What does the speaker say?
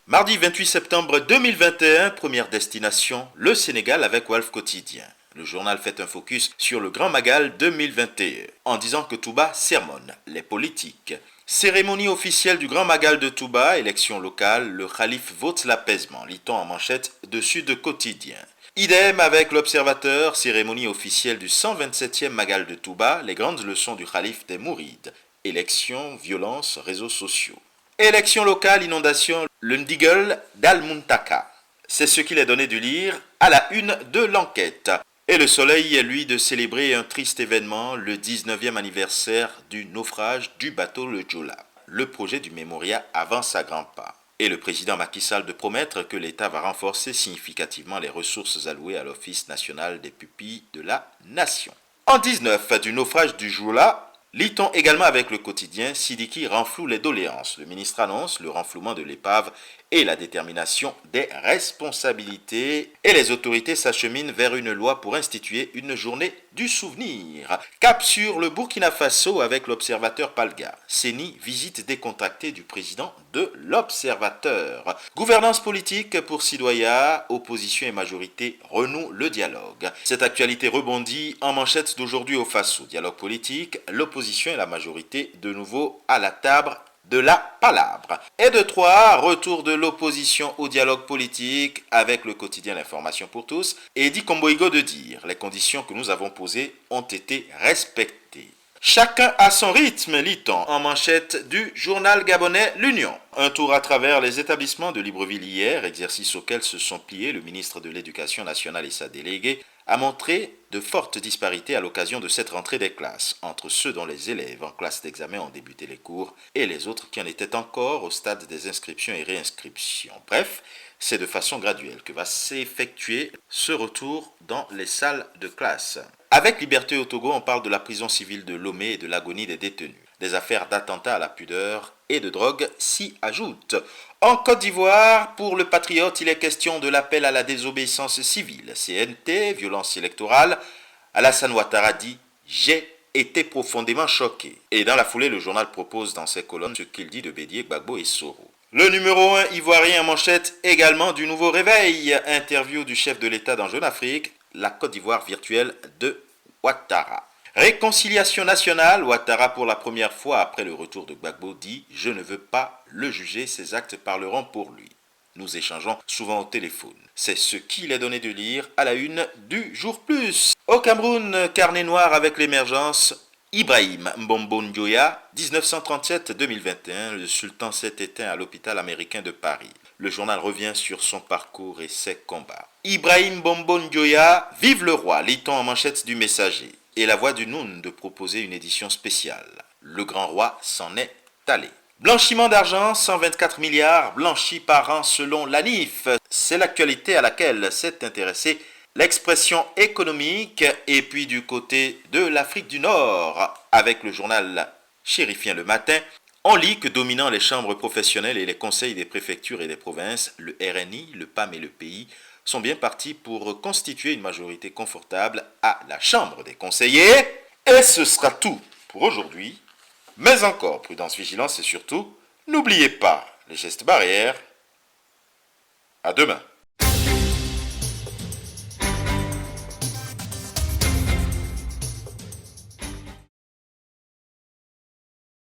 Mardi 28 septembre 2021, première destination, le Sénégal avec Walf Quotidien. Le journal fait un focus sur le Grand Magal 2021 en disant que Touba sermonne les politiques. Cérémonie officielle du Grand Magal de Touba, élection locale, le Khalife vote l'apaisement, lit-on en manchette de Sud Quotidien. Idem avec l'Observateur, cérémonie officielle du 127e Magal de Touba, les grandes leçons du Khalife des Mourides. Élection, violence, réseaux sociaux. Élection locale, inondation, le Ndigal d'Al-Muntaka. C'est ce qu'il est donné de lire à la une de l'enquête. Et le Soleil est lui de célébrer un triste événement, le 19e anniversaire du naufrage du bateau le Joola. Le projet du mémorial avance à grands pas. Et le président Macky Sall de promettre que l'État va renforcer significativement les ressources allouées à l'Office national des pupilles de la nation. En 19 du naufrage du Joola, lit-on également avec le quotidien, Sidiki renfloue les doléances. Le ministre annonce le renflouement de l'épave et la détermination des responsabilités. Et les autorités s'acheminent vers une loi pour instituer une journée du souvenir. Cap sur le Burkina Faso avec l'observateur Palga. CENI, visite décontractée du président de l'observateur. Gouvernance politique pour Sidoya, opposition et majorité renouent le dialogue. Cette actualité rebondit en manchette d'aujourd'hui au Faso. Dialogue politique, l'opposition et la majorité de nouveau à la table de la palabre. Et de 3, retour de l'opposition au dialogue politique avec le quotidien L'Information pour tous. Et dit Komboigo de dire, les conditions que nous avons posées ont été respectées. Chacun à son rythme, lit-on en manchette du journal gabonais L'Union. Un tour à travers les établissements de Libreville hier, exercice auquel se sont pliés le ministre de l'Éducation nationale et sa déléguée, a montré de fortes disparités à l'occasion de cette rentrée des classes, entre ceux dont les élèves en classe d'examen ont débuté les cours et les autres qui en étaient encore au stade des inscriptions et réinscriptions. Bref, c'est de façon graduelle que va s'effectuer ce retour dans les salles de classe. Avec Liberté au Togo, on parle de la prison civile de Lomé et de l'agonie des détenus. Des affaires d'attentats à la pudeur et de drogue s'y ajoutent. En Côte d'Ivoire, pour le patriote, il est question de l'appel à la désobéissance civile. CNT, violence électorale. Alassane Ouattara dit « J'ai été profondément choqué ». Et dans la foulée, le journal propose dans ses colonnes ce qu'il dit de Bédié, Gbagbo et Soro. Le numéro 1 ivoirien en manchette également du nouveau réveil. Interview du chef de l'État dans Jeune Afrique, la Côte d'Ivoire virtuelle de Ouattara. Réconciliation nationale, Ouattara pour la première fois après le retour de Gbagbo dit « Je ne veux pas le juger, ses actes parleront pour lui ». Nous échangeons souvent au téléphone. C'est ce qu'il est donné de lire à la une du Jour Plus. Au Cameroun, carnet noir avec l'émergence, Ibrahim Mbombo Ndioya, 1937-2021, le sultan s'est éteint à l'hôpital américain de Paris. Le journal revient sur son parcours et ses combats. Ibrahim Mbombo Ndioya, vive le roi, lit-on en manchette du Messager. Et la voix du Noun de proposer une édition spéciale. Le grand roi s'en est allé. Blanchiment d'argent, 124 milliards blanchis par an selon l'ANIF. C'est l'actualité à laquelle s'est intéressée l'expression économique. Et puis du côté de l'Afrique du Nord, avec le journal Chérifien le matin, on lit que dominant les chambres professionnelles et les conseils des préfectures et des provinces, le RNI, le PAM et le pays sont bien partis pour constituer une majorité confortable à la Chambre des conseillers. Et ce sera tout pour aujourd'hui. Mais encore, prudence, vigilance et surtout, n'oubliez pas les gestes barrières. À demain.